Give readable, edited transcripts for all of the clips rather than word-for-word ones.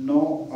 9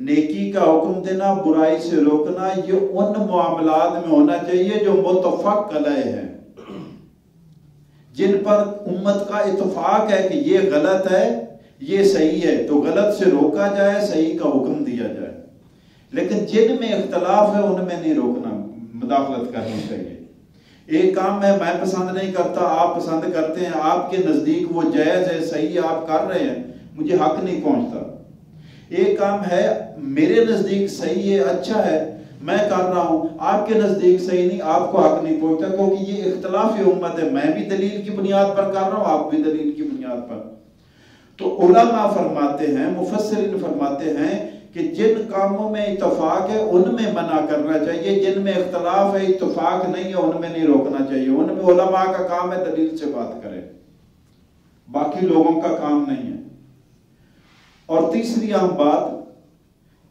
نیکی کا حکم دینا، برائی سے روکنا، یہ ان معاملات میں ہونا چاہیے جو متفق علیہ ہیں، جن پر امت کا اتفاق ہے کہ یہ غلط ہے یہ صحیح ہے، تو غلط سے روکا جائے، صحیح کا حکم دیا جائے۔ لیکن جن میں اختلاف ہے ان میں نہیں روکنا، مداخلت کرنی چاہیے۔ ایک کام ہے میں پسند نہیں کرتا، آپ پسند کرتے ہیں، آپ کے نزدیک وہ جائز ہے، صحیح ہے، آپ کر رہے ہیں، مجھے حق نہیں پہنچتا۔ ایک کام ہے میرے نزدیک صحیح ہے، اچھا ہے، میں کر رہا ہوں، آپ کے نزدیک صحیح نہیں، آپ کو حق نہیں پہنچتا، کیونکہ یہ اختلاف امت ہے، میں بھی دلیل کی بنیاد پر کر رہا ہوں، آپ بھی دلیل کی بنیاد پر۔ تو علماء فرماتے ہیں، مفسرین فرماتے ہیں کہ جن کاموں میں اتفاق ہے ان میں منع کرنا چاہیے، جن میں اختلاف ہے، اتفاق نہیں ہے، ان میں نہیں روکنا چاہیے۔ ان میں علماء کا کام ہے دلیل سے بات کرے، باقی لوگوں کا کام نہیں ہے۔ اور تیسری اہم بات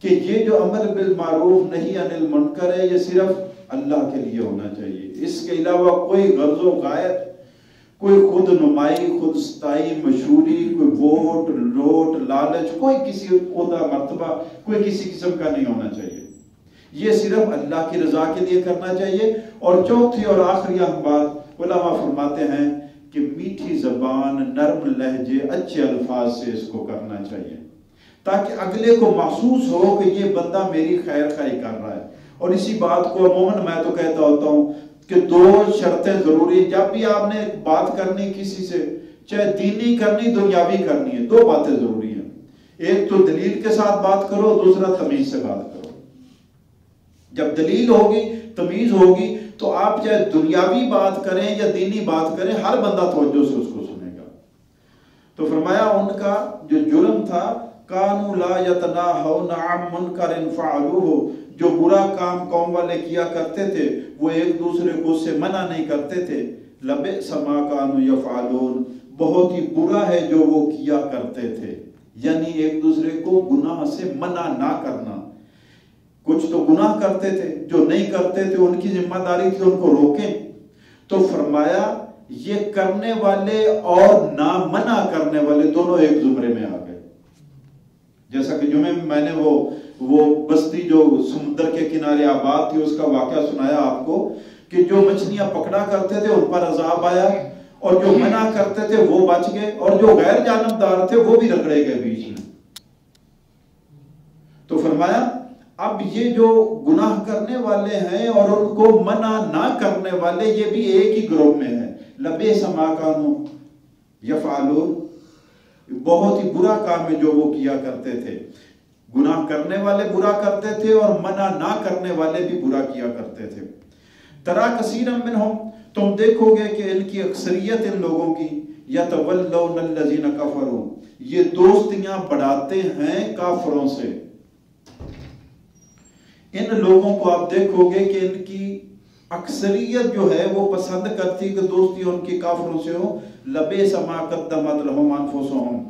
کہ یہ جو امر بالمعروف نہی عن المنکر ہے، یہ صرف اللہ کے لیے ہونا چاہیے، اس کے علاوہ کوئی غرض و غایت، کوئی خود نمائی، خود ستائی، مشہوری، کوئی ووٹ لوٹ لالچ، کوئی کسی عہدہ مرتبہ، کوئی کسی قسم کا نہیں ہونا چاہیے۔ یہ صرف اللہ کی رضا کے لیے کرنا چاہیے۔ اور چوتھی اور آخری اہم بات، علماء فرماتے ہیں کہ میٹھی زبان، نرم لہجے، اچھے الفاظ سے اس کو کرنا چاہیے، تاکہ اگلے کو محسوس ہو کہ یہ بندہ میری خیر خواہی کر رہا ہے۔ اور اسی بات کو عموماً میں تو کہتا ہوتا ہوں کہ دو شرطیں ضروری، جب بھی آپ نے بات کرنی کسی سے، چاہے دینی کرنی دنیاوی کرنی ہے، دو باتیں ضروری ہیں۔ ایک تو دلیل کے ساتھ بات کرو، دوسرا تمیز سے بات کرو۔ جب دلیل ہوگی، تمیز ہوگی، تو آپ چاہے دنیاوی بات کریں یا دینی بات کریں، ہر بندہ توجہ سے اس کو سنے گا۔ تو فرمایا ان کا جو جرم تھا، کانوا لا یتناہون عن منکر فعلوہ، جو برا کام قوم والے کیا کرتے تھے وہ ایک دوسرے کو اس سے منع نہیں کرتے تھے۔ لبئس ما کانوا یفعلون، بہت ہی برا ہے جو وہ کیا کرتے تھے، یعنی ایک دوسرے کو گناہ سے منع نہ کرنا۔ کچھ تو گناہ کرتے تھے، جو نہیں کرتے تھے ان کی ذمہ داری تھی ان کو روکیں۔ تو فرمایا یہ کرنے والے اور نہ منع کرنے والے دونوں ایک زمرے میں آ گئے۔ جیسا کہ جمعے میں نے وہ بستی جو سمندر کے کنارے آباد تھی اس کا واقعہ سنایا آپ کو، کہ جو مچھلیاں پکڑا کرتے تھے ان پر عذاب آیا، اور جو منع کرتے تھے وہ بچ گئے، اور جو غیر جانبدار تھے وہ بھی رگڑے گئے بیچ میں۔ تو فرمایا اب یہ جو گناہ کرنے والے ہیں اور ان کو منع نہ کرنے والے، یہ بھی ایک ہی گروہ میں ہیں۔ لبئس ما کانوا یفعلون، بہت ہی برا کام ہے جو وہ کیا کرتے تھے۔ گناہ کرنے والے برا کرتے تھے اور منع نہ کرنے والے بھی برا کیا کرتے تھے۔ ترا کثیرا منہم، تم دیکھو گے کہ ان کی اکثریت ان لوگوں کی، یتولون الذین کفروا، یہ دوستیاں بڑھاتے ہیں کافروں سے۔ ان لوگوں کو آپ دیکھو گے کہ ان کی اکثریت جو ہے وہ پسند کرتی کہ دوستی ان کی کافروں سے ہو۔ لبئس ما قدمت لهم انفسهم،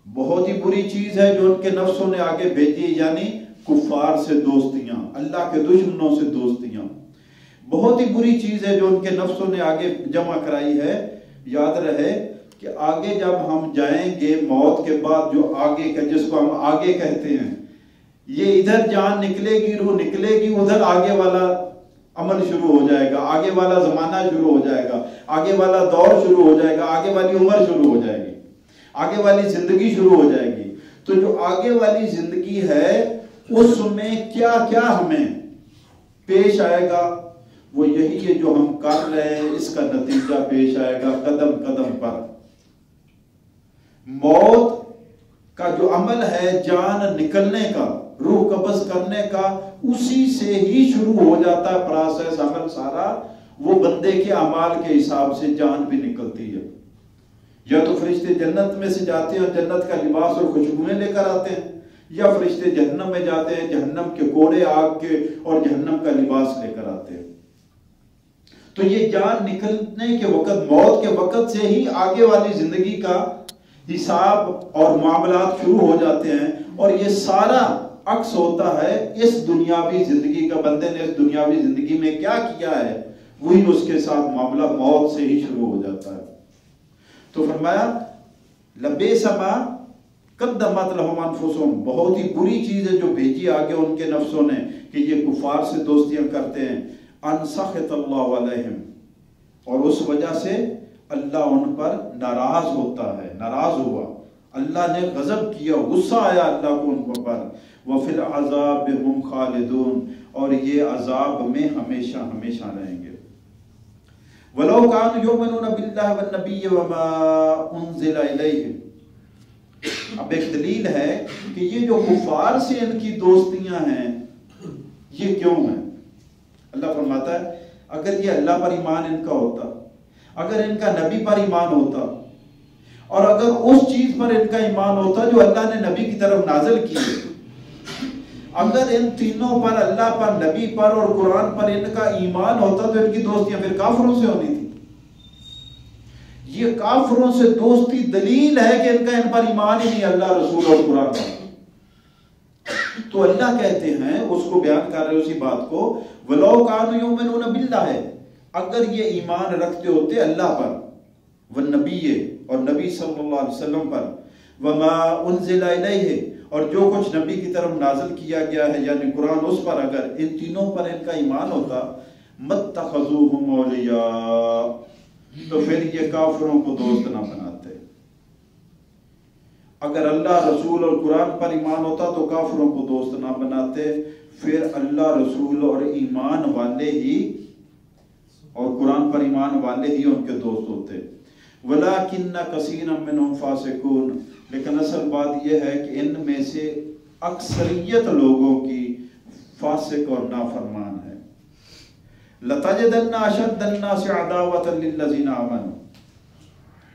بہت ہی بری چیز ہے جو ان کے نفسوں نے آگے بھیجی، یعنی کفار سے دوستیاں، اللہ کے دشمنوں سے دوستیاں، بہت ہی بری چیز ہے جو ان کے نفسوں نے آگے جمع کرائی ہے۔ یاد رہے کہ آگے جب ہم جائیں گے موت کے بعد، جو آگے کا جس کو ہم آگے کہتے ہیں، یہ ادھر جان نکلے گی، روح نکلے گی، ادھر آگے والا عمل شروع ہو جائے گا، آگے والا زمانہ شروع ہو جائے گا، آگے والا دور شروع ہو جائے گا، آگے والی عمر شروع ہو جائے گی، آگے والی زندگی شروع ہو جائے گی۔ تو جو آگے والی زندگی ہے اس میں کیا کیا ہمیں پیش آئے گا، وہ یہی ہے جو ہم کر رہے ہیں، اس کا نتیجہ پیش آئے گا قدم قدم پر۔ موت کا جو عمل ہے جان نکلنے کا، روح قبض کرنے کا، اسی سے ہی شروع ہو جاتا ہے پروسیس، عمل سارا۔ وہ بندے کے اعمال کے حساب سے جان بھی نکلتی ہے۔ یا تو فرشتے جنت میں سے جاتے ہیں اور جنت کا لباس اور خوشبوئیں لے کر آتے ہیں، یا فرشتے جہنم میں جاتے ہیں، جہنم کے کوڑے آگ کے اور جہنم کا لباس لے کر آتے ہیں۔ تو یہ جان نکلنے کے وقت، موت کے وقت سے ہی آگے والی زندگی کا حساب اور معاملات شروع ہو جاتے ہیں، اور یہ سارا عکس ہوتا ہے اس دنیاوی زندگی کا۔ بندے نے اس دنیاوی زندگی میں کیا کیا ہے وہی اس کے ساتھ معاملہ موت سے ہی شروع ہو جاتا ہے۔ تو فرمایا لبئس ما قدمت لهم انفسهم، بہت ہی بری چیز ہے جو بھیجی آگے ان کے نفسوں نے کہ یہ کفار سے دوستیاں کرتے ہیں. ان سخط اللہ علیہم، اور اس وجہ سے اللہ ان پر ناراض ہوتا ہے، ناراض ہوا، اللہ نے غضب کیا، غصہ آیا اللہ کو ان پر. وفی العذاب ہم خالدون، اور یہ عذاب میں ہمیشہ ہمیشہ رہیں گے. وَلَوْ كَانُوا يُؤْمِنُونَ بِاللَّهِ وَالنَّبِيِّ وَمَا أُنزِلَ إِلَيْهِ. اب ایک دلیل ہے کہ یہ جو کفار سے ان کی دوستیاں ہیں یہ کیوں ہیں. اللہ فرماتا ہے اگر یہ اللہ پر ایمان ان کا ہوتا، اگر ان کا نبی پر ایمان ہوتا، اور اگر اس چیز پر ان کا ایمان ہوتا جو اللہ نے نبی کی طرف نازل کی ہے، اگر ان تینوں پر، اللہ پر، نبی پر اور قرآن پر ان کا ایمان ہوتا تو ان کی دوستیاں پھر کافروں سے ہونی تھی. یہ کافروں سے دوستی دلیل ہے کہ ان کا ان پر ایمان ہی نہیں اللہ، رسول اور قرآن پر. تو اللہ کہتے ہیں، اس کو بیان کر رہے اسی بات کو، وَلَوْ كَانُوا يُؤْمِنُونَ بِاللَّهِ، اگر یہ ایمان رکھتے ہوتے اللہ پر، والنبی، اور نبی صلی اللہ علیہ وسلم پر، وَمَا أُنزِلَ إِلَيْهِ، اور جو کچھ نبی کی طرف نازل کیا گیا ہے یعنی قرآن، اس پر اگر ان تینوں پر ان کا ایمان ہوتا، مَتَّخَذُوهُمْ أَوْلِيَاءَ، تو پھر یہ کافروں کو دوست نہ بناتے. اگر اللہ، رسول اور قرآن پر ایمان ہوتا تو کافروں کو دوست نہ بناتے، پھر اللہ، رسول اور ایمان والے ہی اور قرآن پر ایمان والے ہی ان کے دوست ہوتے. وَلَكِنَّ كَثِيرًا مِّنْهُمْ فَاسِقُونَ، لیکن اصل بات یہ ہے کہ ان میں سے اکثریت لوگوں کی فاسق اور نافرمان ہے. لَتَجِدَنَّ أَشَدَّ النَّاسِ عَدَاوَةً لِلَّذِينَ آمَنُوا،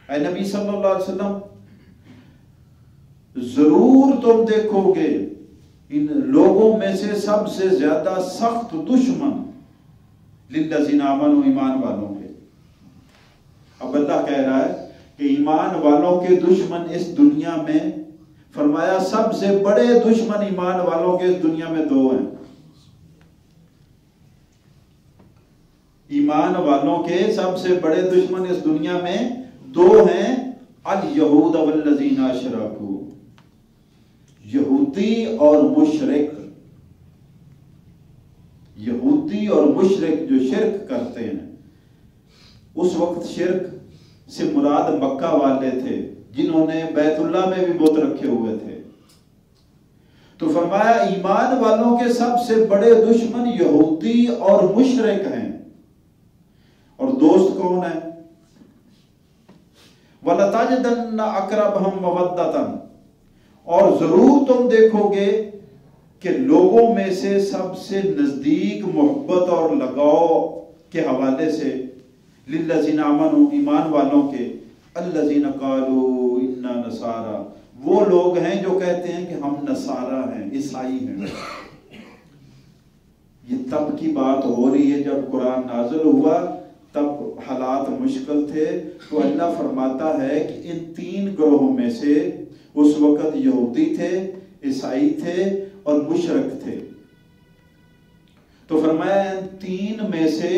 اے نبی صلی اللہ علیہ وسلم ضرور تم دیکھو گے ان لوگوں میں سے سب سے زیادہ سخت دشمن لِلَّذِينَ آمَنُوا، ایمان والوں کے. اب اللہ کہہ رہا ہے کہ ایمان والوں کے دشمن اس دنیا میں، فرمایا سب سے بڑے دشمن ایمان والوں کے اس دنیا میں دو ہیں. ایمان والوں کے سب سے بڑے دشمن اس دنیا میں دو ہیں، الیہود والذین اشرکوا، یہودی اور مشرک. یہودی اور مشرک جو شرک کرتے ہیں. اس وقت شرک سے مراد مکہ والے تھے جنہوں نے بیت اللہ میں بھی بت رکھے ہوئے تھے. تو فرمایا ایمان والوں کے سب سے بڑے دشمن یہودی اور مشرک ہیں. اور دوست کون ہیں؟ وَلَتَجِدَنَّ أَقْرَبَهُمْ مَوَدَّةً، اور ضرور تم دیکھو گے کہ لوگوں میں سے سب سے نزدیک محبت اور لگاؤ کے حوالے سے لِلَّذِينَ آمَنُوا، ایمان والوں کے، الَّذِينَ قَالُوا إِنَّا نَصَارَى، وہ لوگ ہیں جو کہتے ہیں کہ ہم نصارہ ہیں، عیسائی ہیں. یہ تب کی بات ہو رہی ہے جب قرآن نازل ہوا، تب حالات مشکل تھے. تو اللہ فرماتا ہے کہ ان تین گروہوں میں سے اس وقت یہودی تھے، عیسائی تھے اور مشرک تھے. تو فرمایا ان تین میں سے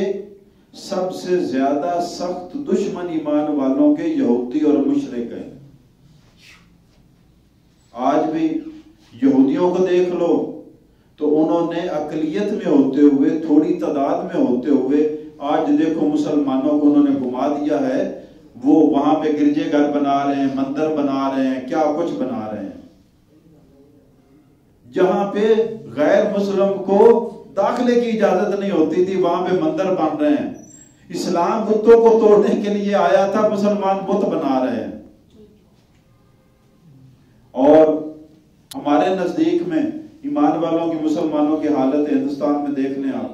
سب سے زیادہ سخت دشمن ایمان والوں کے یہودی اور مشرک ہیں. آج بھی یہودیوں کو دیکھ لو تو انہوں نے اقلیت میں ہوتے ہوئے، تھوڑی تعداد میں ہوتے ہوئے، آج دیکھو مسلمانوں کو انہوں نے گھما دیا ہے. وہ وہاں پہ گرجے گھر بنا رہے ہیں، مندر بنا رہے ہیں، کیا کچھ بنا رہے ہیں. جہاں پہ غیر مسلم کو داخلے کی اجازت نہیں ہوتی تھی وہاں پہ مندر بن رہے ہیں. اسلام بتوں کو توڑنے کے لیے آیا تھا، مسلمان بت بنا رہے ہیں. اور ہمارے نزدیک میں ایمان والوں کی، مسلمانوں کی حالت ہندوستان میں دیکھ لیں آپ.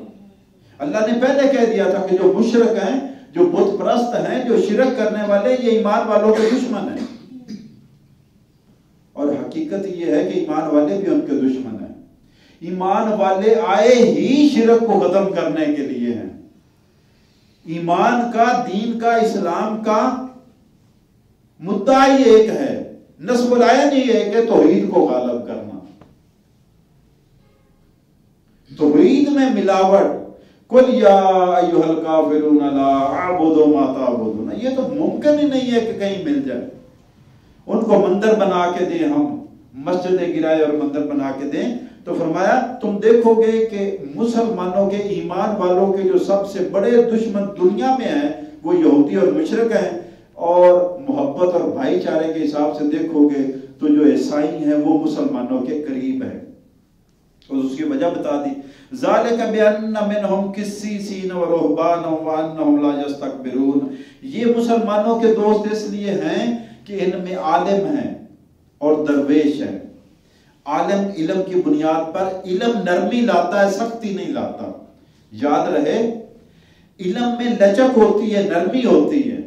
اللہ نے پہلے کہہ دیا تھا کہ جو مشرک ہیں، جو بت پرست ہیں، جو شرک کرنے والے، یہ ایمان والوں کے دشمن ہیں. اور حقیقت یہ ہے کہ ایمان والے بھی ان کے دشمن ہیں. ایمان والے آئے ہی شرک کو ختم کرنے کے لیے ہیں. ایمان کا، دین کا، اسلام کا مدعا ہی ایک ہے، نصب العین ہی ایک ہے، توحید کو غالب کرنا. توحید میں ملاوٹ، قُلْ يَا أَيُّهَا الْكَافِرُونَ لَا أَعْبُدُ مَا تَعْبُدُونَ، یہ تو ممکن ہی نہیں ہے کہ کہیں مل جائے. ان کو مندر بنا کے دیں ہم، مسجدیں گرائے اور مندر بنا کے دیں، تو فرمایا تم دیکھو گے کہ مسلمانوں کے، ایمان والوں کے جو سب سے بڑے دشمن دنیا میں ہیں وہ یہودی اور مشرک ہیں، اور محبت اور بھائی چارے کے حساب سے دیکھو گے تو جو عیسائی ہیں وہ مسلمانوں کے قریب ہیں۔ اور اس کی وجہ بتا دی، ذالک بان منہم قسیسین ورہبانا وانہم لا یستکبرون، یہ مسلمانوں کے دوست اس لیے ہیں کہ ان میں عالم ہیں اور درویش ہیں۔ عالم علم کی بنیاد پر، علم نرمی لاتا ہے، سختی نہیں لاتا، یاد رہے، علم میں لچک ہوتی ہے، نرمی ہوتی ہے۔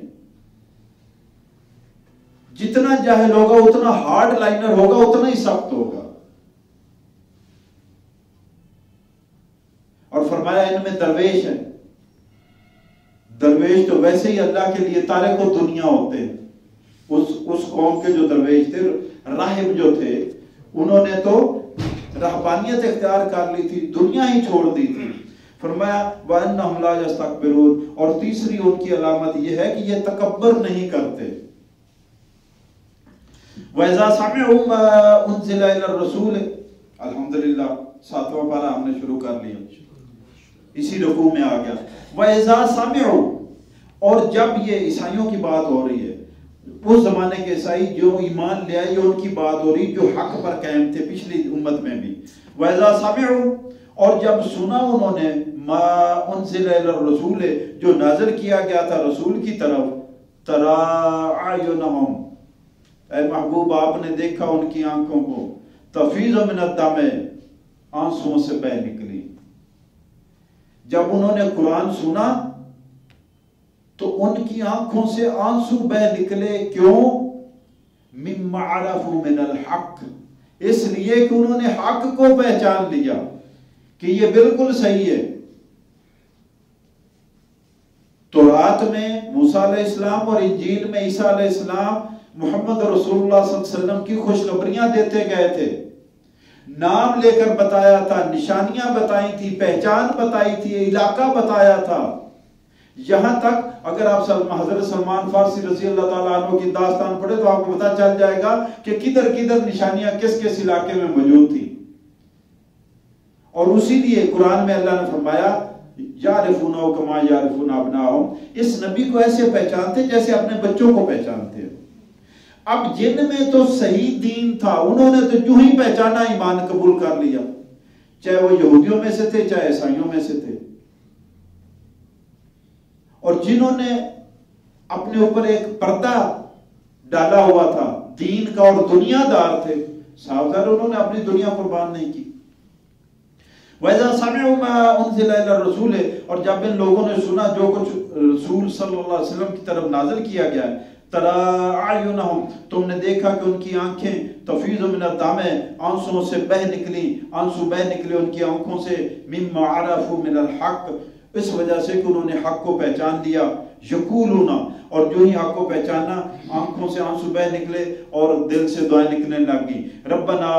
جتنا جاہل ہوگا اتنا ہارڈ لائنر ہوگا، اتنا ہی سخت ہوگا۔ اور فرمایا ان میں درویش ہے، درویش تو ویسے ہی اللہ کے لیے تارک و دنیا ہوتے ہیں۔ اس قوم کے جو درویش تھے، راہب جو تھے، انہوں نے تو رہبانیت اختیار کر لی تھی، دنیا ہی چھوڑ دی تھی۔ فرمایا وَأَنَّهُمْ لَا يَسْتَكْبِرُونَ، اور تیسری ان کی علامت یہ ہے کہ یہ تکبر نہیں کرتے۔ وَإِذَا سَمِعُوا مَا أُنزِلَ إِلَى الرَّسُولِ، الحمدللہ 7واں پارہ ہم نے شروع کر لیا، اسی رکوع میں آ گیا۔ وَإِذَا سَمِعُوا، اور جب یہ عیسائیوں کی بات ہو رہی ہے، اس زمانے کے عیسائی جو ایمان لے آئے، ان کی بات ہو رہی جو حق پر قائم تھے پچھلی امت میں بھی۔ وَإِذَا سَمِعُوا، اور جب سنا انہوں نے، ما انزل الی الرسول، جو نازل کیا گیا تھا رسول کی طرف، ترى اعینہم، اے محبوب آپ نے دیکھا ان کی آنکھوں کو، تفیض من الدم، آنسوں سے بہہ نکلی۔ جب انہوں نے قرآن سنا تو ان کی آنکھوں سے آنسو بہہ نکلے، کیوں؟ مما عرفوا من الحق، اس لیے کہ انہوں نے حق کو پہچان لیا کہ یہ بالکل صحیح ہے۔ تورات میں موسیٰ علیہ السلام اور انجیل میں عیسیٰ علیہ السلام محمد رسول اللہ صلی اللہ علیہ وسلم کی خوشخبریاں دیتے گئے تھے، نام لے کر بتایا تھا، نشانیاں بتائی تھی، پہچان بتائی تھی، علاقہ بتایا تھا۔ یہاں تک اگر آپ حضرت سلمان فارسی رضی اللہ تعالیٰ عنہ کی داستان پڑھے تو آپ کو پتہ چل جائے گا کہ کدھر کدھر نشانیاں کس کس علاقے میں موجود تھی۔ اور اسی لیے قرآن میں اللہ نے فرمایا یعرفونہ کما یعرفون ابناءہم، اس نبی کو ایسے پہچانتے جیسے اپنے بچوں کو پہچانتے۔ اب جن میں تو صحیح دین تھا، انہوں نے تو جو ہی پہچانا ایمان قبول کر لیا، چاہے وہ یہودیوں میں سے تھے چاہے عیسائیوں میں سے تھے۔ اور جنہوں نے اپنے اوپر ایک پردہ ڈالا ہوا تھا دین کا اور دنیا دار تھے، صاحب انہوں نے اپنی دنیا قربان نہیں کی۔ وَإِذَا سَمِعُوا مَا أُنزِلَ إِلَى الرَّسُولِ، اور جب ان لوگوں نے سنا جو کچھ رسول صلی اللہ علیہ وسلم کی طرف نازل کیا گیا ہے، تَرَى أَعْيُنَهُمْ، تم نے دیکھا کہ ان کی آنکھیں تفیض من الدم، آنسوں سے بہہ نکلی، آنسو بہہ نکلے ان کی آنکھوں سے، مِمَّا عَرَفُوا مِنَ الْحَقِّ، اس وجہ سے کہ انہوں نے حق کو پہچان لیا، یقولون، اور جو ہی حق کو پہچانا آنکھوں سے آنسو بہہ نکلے اور دل سے دعائیں نکلنے لگی، ربنا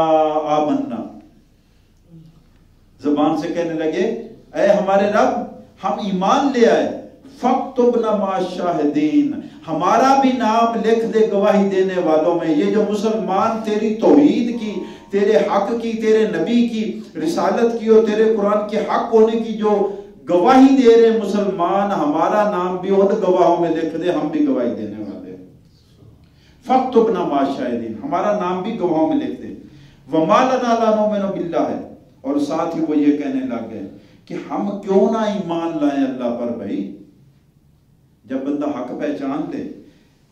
آمنا، زبان سے کہنے لگے اے ہمارے رب ہم ایمان لے آئے، فاکتبنا مع الشاہدین، ہمارا بھی نام لکھ دے گواہی دینے والوں میں۔ یہ جو مسلمان تیری توحید کی، تیرے حق کی، تیرے نبی کی رسالت کی اور تیرے قرآن کے حق ہونے کی جو گواہی دے رہے مسلمان، ہمارا نام بھی ان گواہوں میں لکھ دے، ہم بھی گواہی دینے والے۔ فاکتبنا مع الشاہدین، ہمارا نام بھی گواہوں میں لکھ دے۔ وما لنا لا نؤمن باللہ، اور ساتھ ہی وہ یہ کہنے لگ گئے کہ ہم کیوں نہ ایمان لائیں اللہ پر بھائی، جب بندہ حق پہچان لے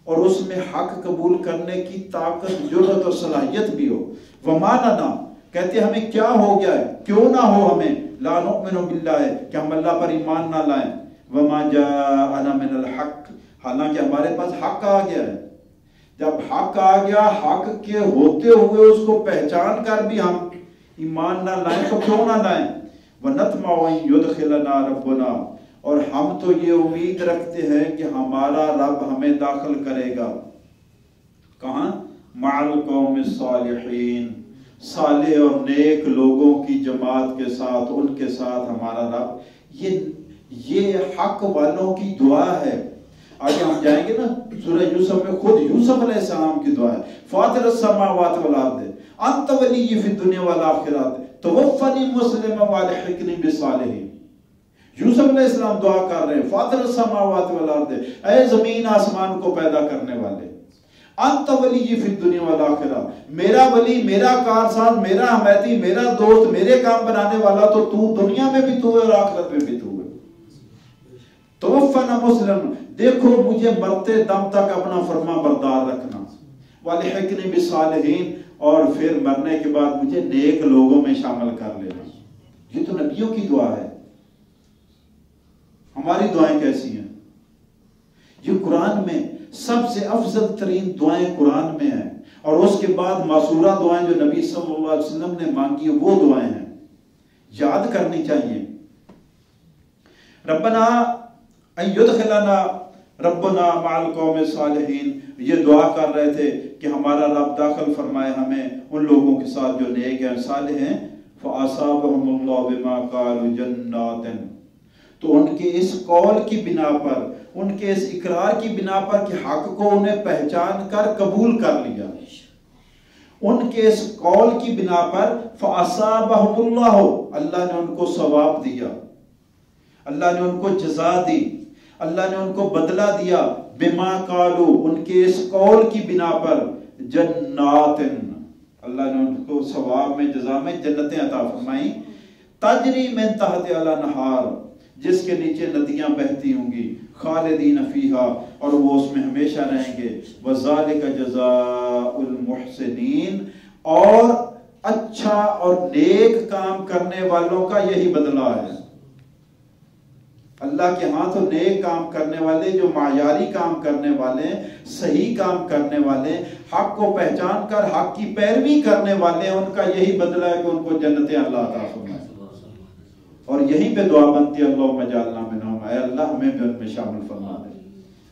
اور اس میں حق قبول کرنے کی طاقت، جرأت اور صلاحیت بھی ہو۔ وما لنا، کہتے ہمیں کیا ہو گیا ہے، کیوں نہ ہو ہمیں، لا نؤمن باللہ، کہ ہم اللہ پر ایمان نہ لائیں، وما جاءنا من الحق، حالانکہ ہمارے پاس حق آ گیا ہے۔ جب حق آ گیا، حق کے ہوتے ہوئے اس کو پہچان کر بھی ہم ایمان نہ لائیں تو کیوں نہ لائیں؟ وَنَطْمَعُ أَن يُدْخِلَنَا رَبُّنَا، اور ہم تو یہ امید رکھتے ہیں کہ ہمارا رب ہمیں داخل کرے گا، کہاں؟ مع القوم الصالحین، صالح اور نیک لوگوں کی جماعت کے ساتھ، ان کے ساتھ ہمارا رب۔ یہ حق والوں کی دعا ہے۔ آگے ہم جائیں گے نا سورہ یوسف میں، خود یوسف علیہ السلام کی دعا ہے، فاطر السماوات والارض، انت ولی فی الدنیا والآخرہ توفنی مسلما والحقنی بالصالحین. یوسف علیہ السلام دعا کر رہے ہیں فاطر السماوات والارض، اے زمین آسمان کو پیدا کرنے والے، انت ولی فی الدنیا والآخرہ، میرا ولی، میرا کارساز، میرا حمایتی، میرا دوست، میرے کام بنانے والا تو دنیا میں بھی تو ہے اور آخرت میں بھی تو ہے. توفنا مسلم، دیکھو مجھے مرتے دم تک اپنا فرما بردار رکھنا، والحقنی بالصالحین، اور پھر مرنے کے بعد مجھے نیک لوگوں میں شامل کر لینا. یہ تو نبیوں کی دعا ہے. ہماری دعائیں کیسی ہیں؟ یہ قرآن میں سب سے افضل ترین دعائیں قرآن میں ہیں، اور اس کے بعد معصورہ دعائیں جو نبی صلی اللہ علیہ وسلم نے مانگی وہ دعائیں ہیں، یاد کرنی چاہیے. ربنا ان یدخلنا ربنا مع القوم الصالحین، یہ دعا کر رہے تھے کہ ہمارا رب داخل فرمائے ہمیں ان لوگوں کے ساتھ جو نیک ہیں صالح ہیں. فَأَصَابَهُمُ اللَّهُ بِمَا قَالُوا جَنَّاتٍ، تو ان کے اس قول کی بنا پر، ان کے اس اقرار کی بنا پر کہ حق کو انہیں پہچان کر قبول کر لیا، ان کے اس قول کی بنا پر فَأَصَابَهُمُ اللَّهُ، اللہ نے ان کو ثواب دیا، اللہ نے ان کو جزا دی، اللہ نے ان کو بدلہ دیا. بما قالو، ان کے اس قول کی بنا پر، جنات، اللہ نے ان کو ثواب میں جزا میں جنتیں عطا فرمائیں. تجری من تحت الانہار، جس کے نیچے ندیاں بہتی ہوں گی. خالدین فیہا، اور وہ اس میں ہمیشہ رہیں گے. وذالک جزاء المحسنین، اور اچھا اور نیک کام کرنے والوں کا یہی بدلہ ہے. اللہ کے ہاں تو نیک کام کرنے والے، جو معیاری کام کرنے والے، صحیح کام کرنے والے، حق کو پہچان کر حق کی پیروی کرنے والے، ان کا یہی بدلہ ہے کہ ان کو جنتیں اللہ عطا فرمائے. اور یہیں پہ دعا بنتی ہے اللہم اجعلنا منہم، اے اللہ ہمیں بھی ان میں شامل فرما دے.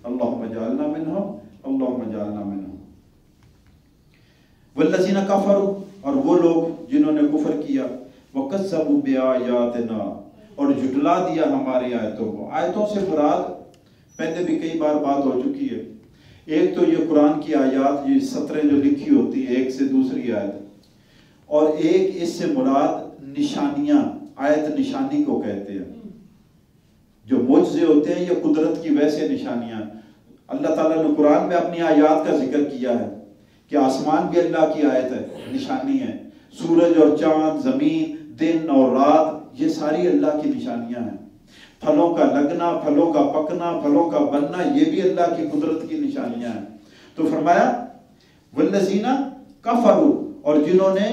اللہم اجعلنا منہم، اللہم اجعلنا منہم. والذین کفروا، اور وہ لوگ جنہوں نے کفر کیا، وکذبوا بآیاتنا، اور جھٹلا دیا ہماری آیتوں کو. آیتوں سے مراد پہلے بھی کئی بار بات ہو چکی ہے. ایک تو یہ قرآن کی آیات، یہ سطریں جو لکھی ہوتی ہے ایک سے دوسری آیت، اور ایک اس سے مراد نشانیاں، آیت نشانی کو کہتے ہیں. جو معجزے ہوتے ہیں یہ قدرت کی ویسے نشانیاں. اللہ تعالیٰ نے قرآن میں اپنی آیات کا ذکر کیا ہے کہ آسمان بھی اللہ کی آیت ہے، نشانی ہے. سورج اور چاند، زمین، دن اور رات، یہ ساری اللہ کی نشانیاں ہیں. پھلوں کا لگنا، پھلوں کا پکنا، پھلوں کا بننا، یہ بھی اللہ کی قدرت کی نشانیاں ہیں. تو فرمایا والذین کفروا، اور جنہوں نے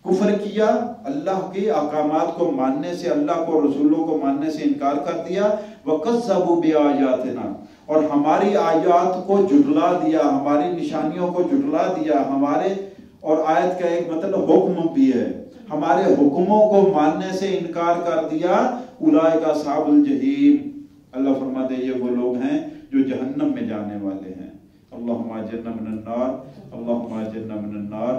کفر کیا، اللہ کے احکامات کو ماننے سے، اللہ کو رسولوں کو ماننے سے انکار کر دیا. وَكَذَّبُوا بِآيَاتِنَا، اور ہماری آیات کو جھٹلا دیا، ہماری نشانیوں کو جھٹلا دیا. ہمارے، اور آیت کا ایک مطلب حکم بھی ہے، ہمارے حکموں کو ماننے سے انکار کر دیا. اولئک اصحاب الجحیم، اللہ فرماتے ہیں یہ وہ لوگ ہیں جو جہنم میں جانے والے ہیں. اللہم اجرنا من النار، اللہم اجرنا من النار،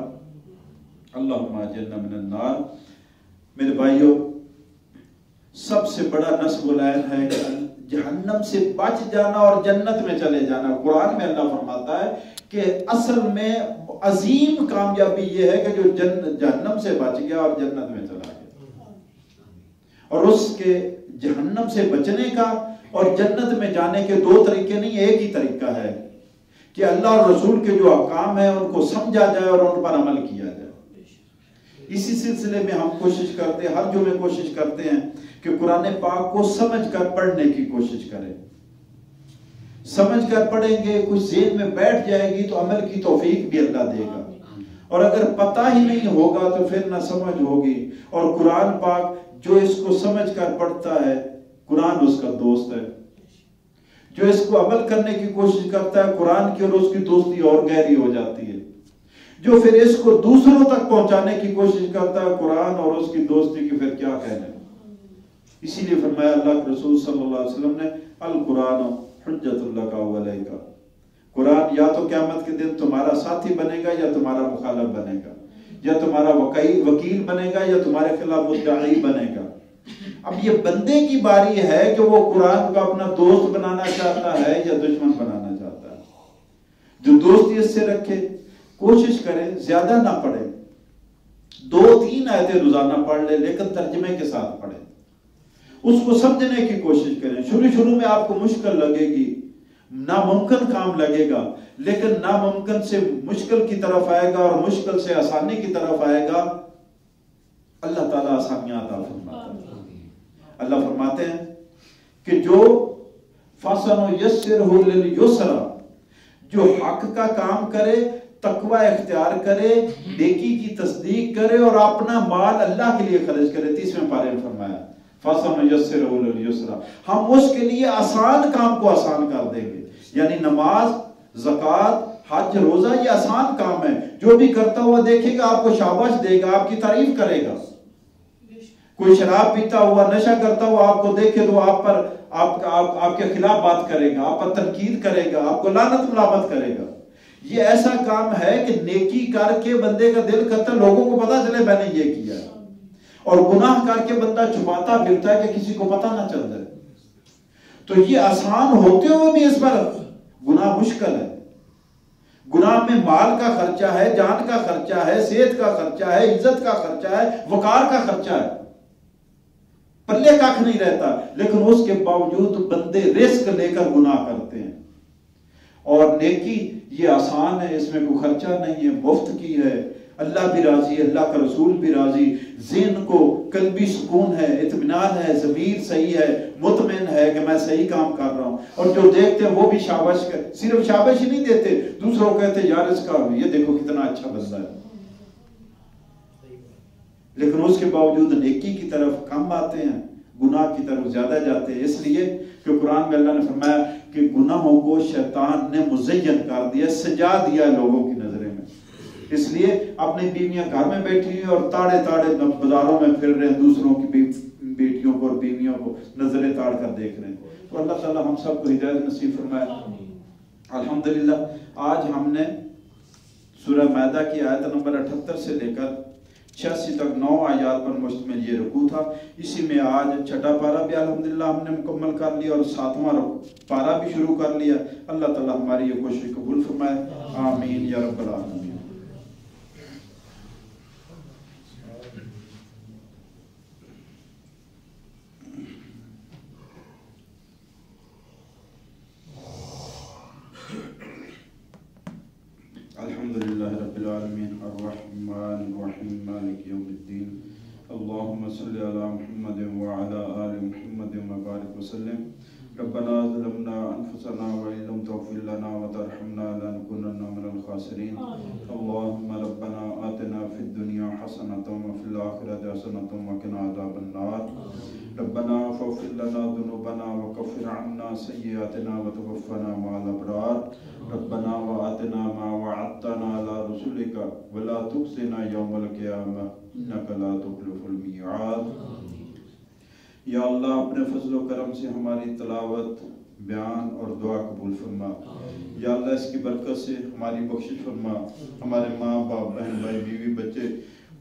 اللہم اجرنا من النار. میرے بھائیوں، سب سے بڑا نصب العین ہے کہ جہنم سے بچ جانا اور جنت میں چلے جانا. قرآن میں اللہ فرماتا ہے کہ اصل میں عظیم کامیابی یہ ہے کہ جو جہنم سے بچ گیا اور جنت میں چلا گیا. اور اس کے جہنم سے بچنے کا اور جنت میں جانے کے دو طریقے نہیں، ایک ہی طریقہ ہے کہ اللہ اور رسول کے جو احکام ہیں ان کو سمجھا جائے اور ان پر عمل کیا جائے. اسی سلسلے میں ہم کوشش کرتے ہیں، ہر جمعے کوشش کرتے ہیں کہ قرآن پاک کو سمجھ کر پڑھنے کی کوشش کریں. سمجھ کر پڑھیں گے، کچھ ذہن میں بیٹھ جائے گی تو عمل کی توفیق بھی اللہ دے گا. اور اگر پتہ ہی نہیں ہوگا تو پھر نہ سمجھ ہوگی. اور قرآن پاک جو اس کو سمجھ کر پڑھتا ہے، قرآن اس کا دوست ہے. جو اس کو عمل کرنے کی کوشش کرتا ہے، قرآن کی اور اس کی دوستی اور گہری ہو جاتی ہے. جو پھر اس کو دوسروں تک پہنچانے کی کوشش کرتا ہے، قرآن اور اس کی دوستی کی پھر کیا کہنے. اسی لیے فرمایا اللہ کے رسول صلی اللہ علیہ وسلم نے، القرآن حجت اللہ کا علیکہ، قرآن یا تو قیامت کے دن تمہارا ساتھی بنے گا یا تمہارا مخالف بنے گا، یا تمہارا وکیل بنے گا یا تمہارے خلاف مدعی بنے گا. اب یہ بندے کی باری ہے کہ وہ قرآن کو اپنا دوست بنانا چاہتا ہے یا دشمن بنانا چاہتا ہے. جو دوستی اس سے رکھے، کوشش کریں زیادہ نہ پڑھیں، 2-3 آیتیں روزانہ پڑھ لیں، لیکن ترجمے کے ساتھ پڑھیں، اس کو سمجھنے کی کوشش کریں۔ شروع میں آپ کو مشکل لگے گی، ناممکن کام لگے گا، لیکن ناممکن سے مشکل کی طرف آئے گا اور مشکل سے آسانی کی طرف آئے گا، اللہ تعالیٰ آسانیاں عطا فرماتا ہے۔ اللہ فرماتے ہیں کہ جو فَسَنُيَسِّرُهُ لِلْيُسْرَىٰ، جو حق کا کام کرے، تقوی اختیار کرے، نیکی کی تصدیق کرے اور اپنا مال اللہ کے لیے خرچ کرے، 30ویں پارے میں فرمایا فَسَنُيَسِّرُهُ لِلْيُسْرَىٰ، ہم اس کے لیے آسان کام کو آسان کر دیں گے۔ یعنی نماز، زکوٰۃ، حج، روزہ یہ آسان کام ہے، جو بھی کرتا ہوا دیکھے گا آپ کو شاباش دے گا، آپ کی تعریف کرے گا۔ کوئی شراب پیتا ہوا، نشہ کرتا ہوا آپ کو دیکھے تو آپ کے خلاف بات کرے گا، آپ پر تنقید کرے گا، آپ کو لعنت ملامت کرے گا۔ یہ ایسا کام ہے کہ نیکی کر کے بندے کا دل کرتا ہے لوگوں کو پتا چلے میں نے یہ کیا ہے، اور گناہ کر کے بندہ چھپاتا پھرتا ہے کہ کسی کو پتا نہ چل جائے۔ تو یہ آسان ہوتے ہوئے بھی اس پر گناہ مشکل ہے۔ گناہ میں مال کا خرچہ ہے، جان کا خرچہ ہے، صحت کا خرچہ ہے، عزت کا خرچہ ہے، وقار کا خرچہ ہے، پلے کاکھ نہیں رہتا، لیکن اس کے باوجود بندے رزق لے کر گناہ کرتے ہیں۔ اور نیکی یہ آسان ہے، اس میں کوئی خرچہ نہیں ہے، مفت کی ہے، اللہ بھی راضی ہے، اللہ کا رسول بھی راضی، ذہن کو قلبی سکون ہے، اطمینان ہے، ضمیر صحیح ہے، مطمئن ہے کہ میں صحیح کام کر رہا ہوں۔ اور جو دیکھتے ہیں وہ بھی شاباش صرف شاباش ہی نہیں دیتے، دوسروں کہتے یار اس کا یہ دیکھو کتنا اچھا بندہ ہے، لیکن اس کے باوجود نیکی کی طرف کم آتے ہیں، گناہ کی طرف زیادہ جاتے ہیں۔ اس لیے کہ قرآن میں اللہ نے فرمایا کہ گناہوں کو شیطان نے مزین کر دیا، سجا دیا لوگوں کی نظریں میں۔ اس لیے اپنی بیویاں گھر میں بیٹھی ہوئی اور تاڑے بازاروں میں پھر رہے ہیں، دوسروں کی بیٹیوں کو اور بیویوں کو نظریں تاڑ کر دیکھ رہے ہیں۔ تو اللہ تعالی ہم سب کو ہدایت نصیب فرمائے۔ الحمدللہ آج ہم نے سورہ مائدہ کی آیت نمبر 78 سے لے کر 86 تک 9 آیات پر مشتمل یہ رکوع تھا۔ اسی میں آج چھٹا پارہ بھی الحمدللہ ہم نے مکمل کر لیا اور 7واں پارہ بھی شروع کر لیا۔ اللہ تعالی ہماری یہ کوشش قبول فرمائے، آمین یا رب العالمین۔ الحمدللہ رب العالمین الرحمن الرحیم مالک یوم الدین اللہم صلی علی محمد وعلی آل محمد وبارک وسلم ربنا ظلمنا انفسنا وإن لم تغفر لنا وترحمنا لنكونن من الخاسرین اللہم ربنا آتنا فی الدنیا حسنۃ وفی الآخرۃ حسنۃ وقنا عذاب النار ربنا فاغفر لنا ذنوبنا وكفر عنا سيئاتنا وتوفنا مع الأبرار ربنا وآتنا ما وعدتنا على رسلك ولا تخزنا يوم القيامة إنك لا تخلف الميعاد۔ یا اللہ اپنے فضل و کرم سے ہماری تلاوت، بیان اور دعا قبول فرما۔ یا اللہ اس کی برکت سے ہماری بخشش فرما، ہمارے ماں باپ، بہن بھائی، بیوی بچے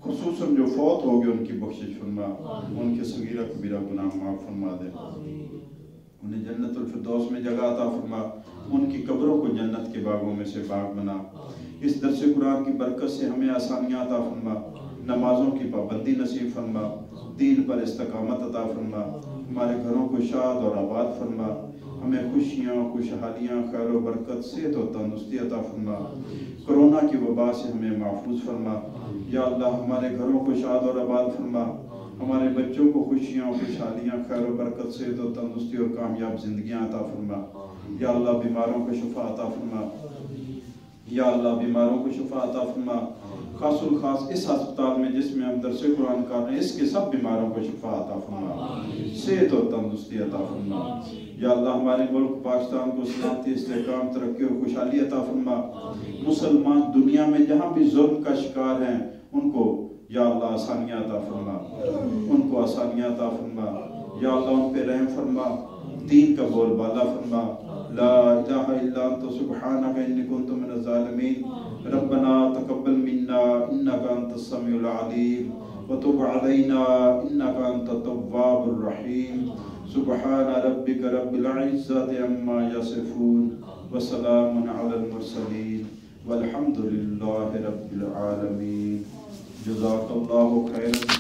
خصوصاً جو فوت ہو گئے ان کی بخشش فرما، ان کے صغیرہ کبیرہ گناہ معاف فرما دے، انہیں جنت الفردوس میں جگہ عطا فرما، ان کی قبروں کو جنت کے باغوں میں سے باغ بنا۔ اس درس قرآن کی برکت سے ہمیں آسانیاں عطا فرما، نمازوں کی پابندی نصیب فرما، دین پر استقامت عطا فرما، ہمارے گھروں کو شاد اور آباد فرما، ہمیں خوشیاں، خوشحالیاں، خیر و برکت، صحت و تندرستی عطا فرما، کرونا کی وبا سے ہمیں محفوظ فرما۔ یا اللہ ہمارے گھروں کو شاد اور آباد فرما، ہمارے بچوں کو خوشیاں، خوشحالیاں، خیر و برکت، صحت و تندرستی اور کامیاب زندگیاں عطا فرما۔ یا اللہ بیماروں کو شفا عطا فرما، یا اللہ بیماروں کو شفا عطا فرما، خاص الخاص اس ہسپتال میں جس میں ہم درس قرآن کر رہے ہیں اس کے سب بیماروں کو شفا عطا فرما، صحت اور تندرستی عطا فرما۔ یا اللہ ہمارے ملک پاکستان کو سلامتی، استحکام، ترقی اور خوشحالی عطا فرما۔ مسلمان دنیا میں جہاں بھی ظلم کا شکار ہیں ان کو یا اللہ آسانیاں عطا فرما، ان کو آسانیاں عطا فرما۔ یا اللہ ان پہ رحم فرما، دین کا بول بالا فرما۔ لا الہ الا انت سبحانک انی کنت من الظالمین ربنا تقبل منا انک انت السمیع العلیم وتب علینا انک انت التواب الرحیم۔ سبحان ربک رب العزة عما یصفون وسلام علی المرسلین والحمد للہ رب العالمین. جزاک اللہ خیرا.